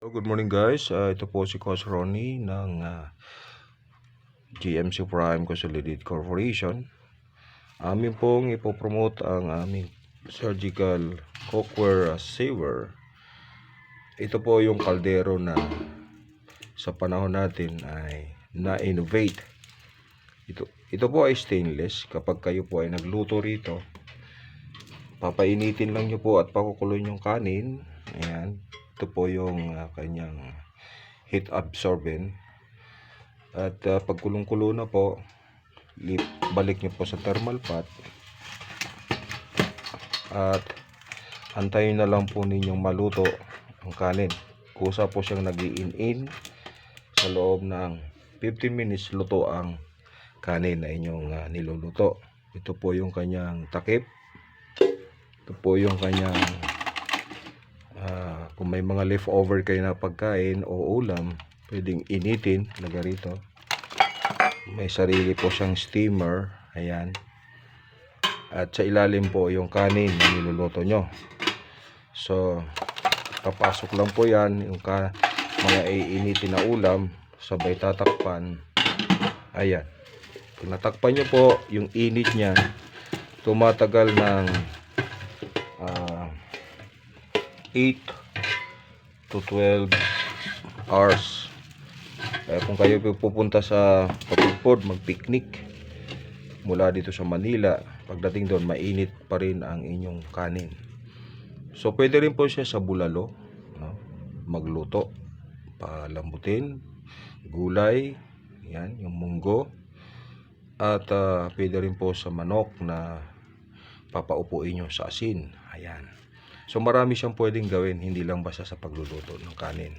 Good morning guys. Ito po si Coach Ronnie ng GMC Prime Consolidated Corporation. Amin pong ipopromote ang aming surgical cookware saver. Ito po yung kaldero na sa panahon natin ay na-innovate. Ito po ay stainless. Kapag kayo po ay nagluto rito, papainitin lang nyo po at pakukuloy yung kanin. Ayan. Ito po yung kanyang heat absorbent. At pag kulong-kulo na po, balik nyo po sa thermal pot. At antayin na lang po ninyong maluto ang kanin. Kusa po siyang nag-i-in sa loob ng 15 minutes luto ang kanin na inyong niluluto. Ito po yung kanyang takip. Ito po yung kanyang kung may mga leftover kayo na pagkain o ulam, pwedeng initin, laga rito. May sarili po siyang steamer, ayan. At sa ilalim po yung kanin na niluluto nyo. So, papasok lang po yan, yung mga iinitin na ulam, sabay tatakpan. Ayan. Pag natakpan nyo po, yung init niya, tumatagal ng 8 to 12 hours. Kung kayo pupunta sa Patugpod, mag-picnic mula dito sa Manila, pagdating doon mainit pa rin ang inyong kanin. So pwede rin po siya sa bulalo, no? Magluto, palambutin, gulay, yan, yung munggo. At pwede rin po sa manok na papaupuin nyo sa asin. Ayan. So marami siyang pwedeng gawin, hindi lang basta sa pagluluto ng kanin.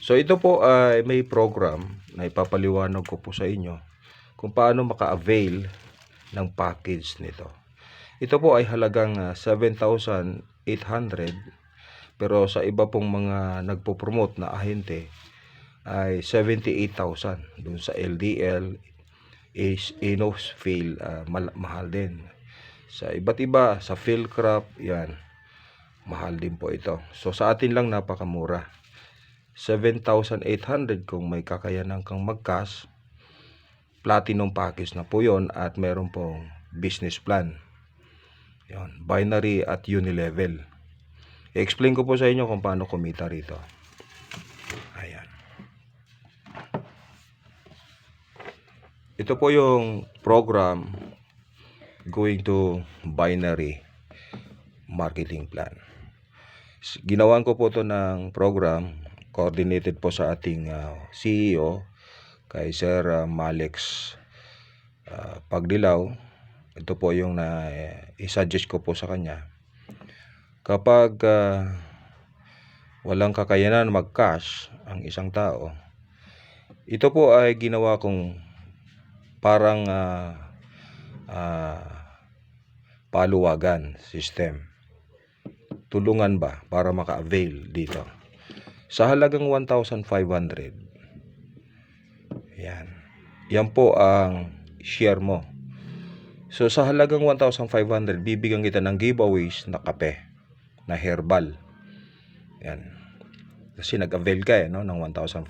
So ito po ay may program na ipapaliwanag ko po sa inyo kung paano maka-avail ng package nito. Ito po ay halagang 7,800, pero sa iba pong mga nagpo-promote na ahente ay 78,000. Doon sa LDL is Inosfil, mahal din. Sa iba't iba, sa Philcraft, yan, mahal din po ito. So sa atin lang napakamura. 7,800 kung may kakayanan kang mag-cash. Platinum package na po yon at meron pong business plan. Yon, binary at unilevel. I-explain ko po sa inyo kung paano kumita rito. Ayan. Ito po yung program going to binary marketing plan. Ginawan ko po ito ng program, coordinated po sa ating CEO, kay Sir Malex Pagdilaw. Ito po yung i-suggest ko po sa kanya. Kapag walang kakayanan mag-cash ang isang tao, ito po ay ginawa kong parang paluwagan system. Tulungan ba para maka-avail dito. Sa halagang 1,500. Yan. Yan po ang share mo. So sa halagang 1,500, bibigyan kita ng giveaways na kape, na herbal. Yan. Kasi nag-avail ka no, ng 1,500.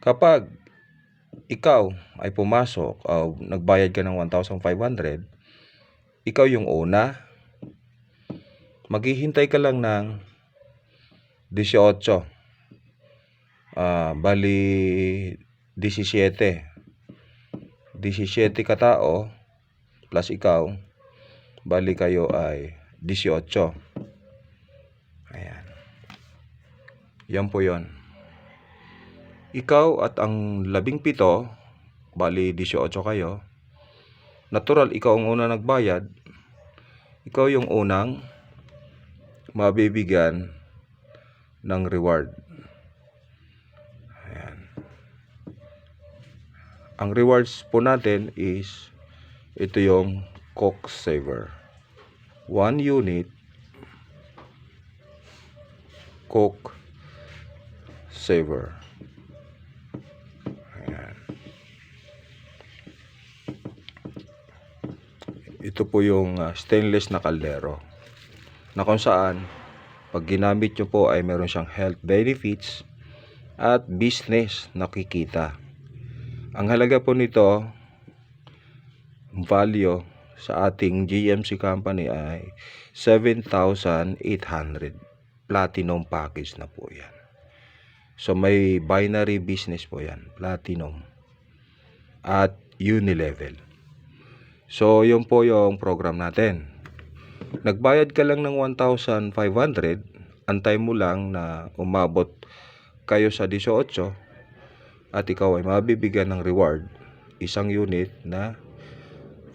Kapag ikaw ay pumasok o nagbayad ka ng 1,500, ikaw yung una, maghihintay ka lang ng 18. Bali 17. 17 katao plus ikaw, bali kayo ay 18. Ayan. Yan po yon. Ikaw at ang 17, bali 18 kayo. Natural, ikaw ang una nagbayad. Ikaw yung unang mabibigyan ng reward. Ayan. Ang rewards po natin is ito yung Coke Saver. 1 unit Coke Saver. Ayan. Ito po yung stainless na kaldero na kung saan Pag ginamit nyo po ay meron siyang health benefits at business nakikita. Ang halaga po nito, value sa ating GMC company ay 7,800. Platinum package na po yan. So may binary business po yan, platinum at unilevel. So yun po yung program natin. Nagbayad ka lang ng 1,500, antay mo lang na umabot kayo sa 18 at ikaw ay mabibigyan ng reward, isang unit na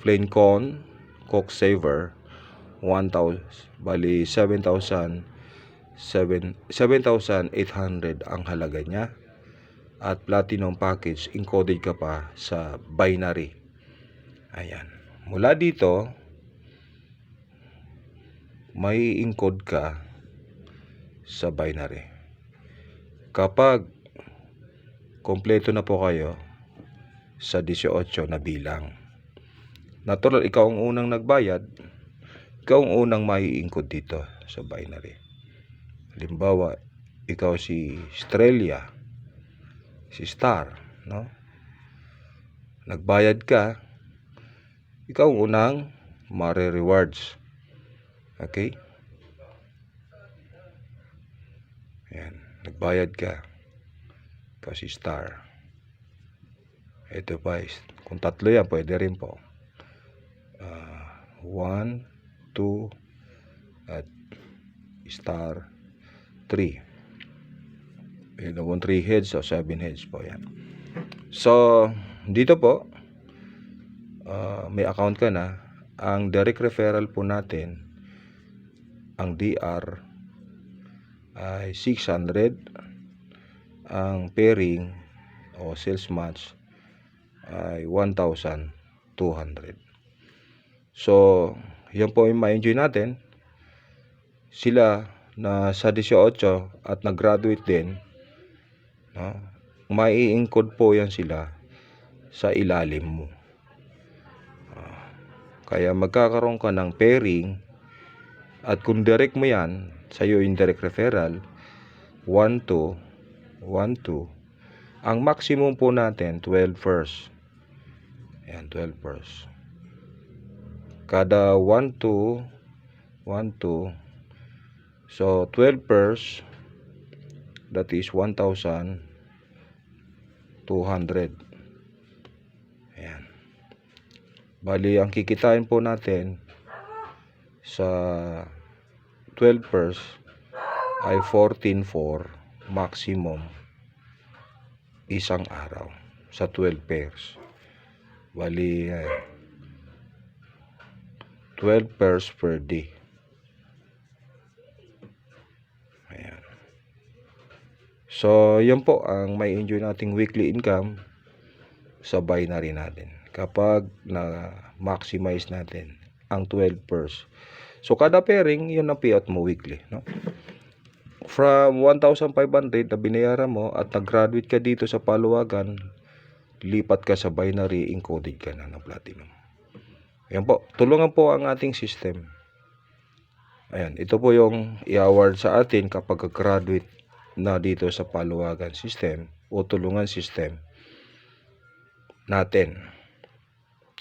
plain con Coke Saver 1,000, bali 7,800 ang halaga niya, at platinum package, encoded ka pa sa binary. Ayan, mula dito may encode ka sa binary. Kapag kompleto na po kayo sa 18 na bilang, natural ikaw ang unang nagbayad, ikaw ang unang mai-encode dito sa binary. Halimbawa, ikaw si Australia, si Star, no? Nagbayad ka, ikaw ang unang mare-rewards. Okay? Ayan, nagbayad ka, ikaw si Star. Ito pa, kung tatlo yan, pwede rin po. 1, 2, at Star 3. Mayroon po 3 heads o 7 heads po yan. So, dito po, may account ka na. Ang direct referral po natin, ang DR ay 600. Ang pairing o sales match ay 1,200. So, yan po yung ma-enjoy natin. Sila na sa 18 at nag-graduate din, no? Mai-encode po yan sila sa ilalim mo. Kaya magkakaroon ka ng pairing, at kung direct mo yan, sa'yo yung direct referral, 1-2, 1-2. Ang maximum po natin, 12 first. Ayan, 12 first. Kada 1-2, 1-2. So, 12 first, that is 1,200. Ayan. Bali, ang kikitain po natin sa 12 pairs ay 14,400 maximum isang araw sa 12 pairs. Bali, 12 pairs per day. Ayan. So, yan po ang may enjoy nating weekly income sa binary natin kapag na-maximize natin ang 12 pairs. So, kada pairing, yun ang payout mo weekly, no? From 1,500 na binayaran mo at nag-graduate ka dito sa Paluwagan, lipat ka sa binary, encoded ka na ng platinum. Ayan po, tulungan po ang ating system. Ayan, ito po yung i-award sa atin kapag graduate na dito sa Paluwagan system o tulungan system natin.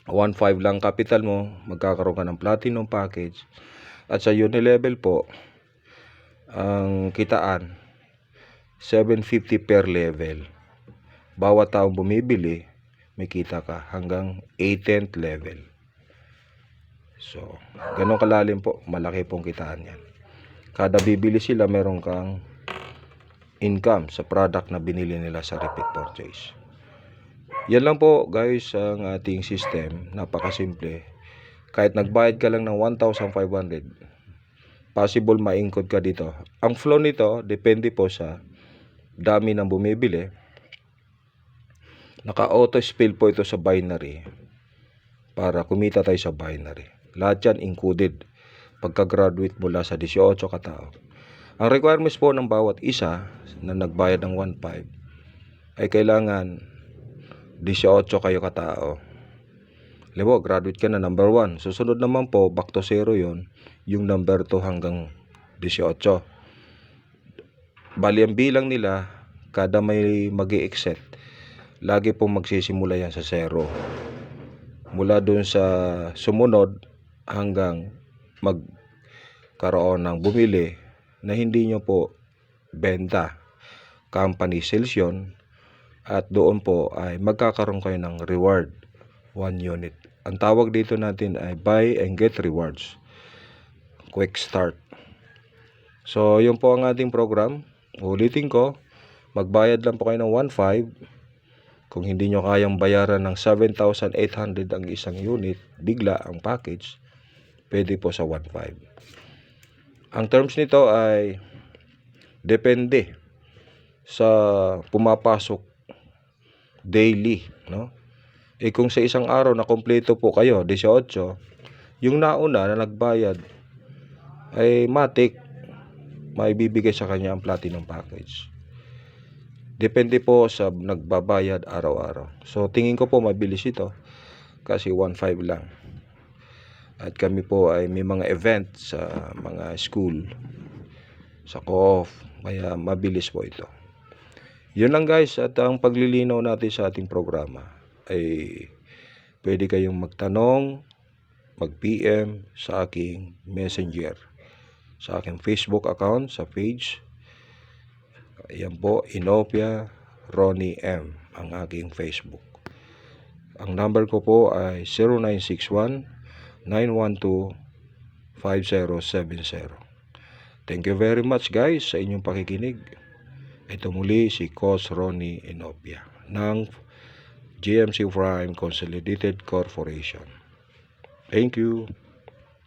1,500 lang capital mo, magkakaroon ka ng platinum package. At sa unilevel po, ang kitaan 750 per level. Bawat taong bumibili, may kita ka hanggang 18th level. So, ganun kalalim po, malaki pong kitaan yan. Kada bibili sila, meron kang income sa product na binili nila sa repeat purchase. Yan lang po guys ang ating system, napakasimple. Kahit nagbayad ka lang ng 1,500, possible ma-encode ka dito. Ang flow nito, depende po sa dami ng bumibili. Naka-auto spill po ito sa binary para kumita tayo sa binary. Lahat yan included pagka-graduate mula sa 18 katao. Ang requirements po ng bawat isa na nagbayad ng 1,500 ay kailangan 18 kayo katao. Halimbawa, graduate ka na number 1. Susunod naman po, back to 0 yon, yung number 2 hanggang 18. Bali ang bilang nila, kada may mag-i-exit, lagi pong magsisimula yan sa 0. Mula dun sa sumunod hanggang magkaroon ng bumili na hindi nyo po benta. Company sales yun. At doon po ay magkakaroon kayo ng reward, 1 unit. Ang tawag dito natin ay buy and get rewards. Quick start. So, yun po ang ating program. Ulitin ko, magbayad lang po kayo ng 1.5. Kung hindi nyo kayang bayaran ng 7,800 ang isang unit, bigla ang package, pwede po sa 1.5. Ang terms nito ay depende sa pumapasok daily, no? Kung sa isang araw na kompleto po kayo, 18, yung nauna na nagbayad ay matik, maibibigay sa kanya ang platinum package. Depende po sa nagbabayad araw-araw. So, tingin ko po mabilis ito kasi 1.5 lang. At kami po ay may mga event sa mga school, sa co-op, kaya mabilis po ito. Yun lang guys, at ang paglilinaw natin sa ating programa ay pwede kayong magtanong, mag-PM sa aking messenger, sa aking Facebook account, sa page. Ayan po, Inopia Ronnie M, ang aking Facebook. Ang number ko po ay 0961-912-5070. Thank you very much guys sa inyong pakikinig. Ito muli si Coach Ronnie Inopia ng GMC Prime Consolidated Corporation. Thank you.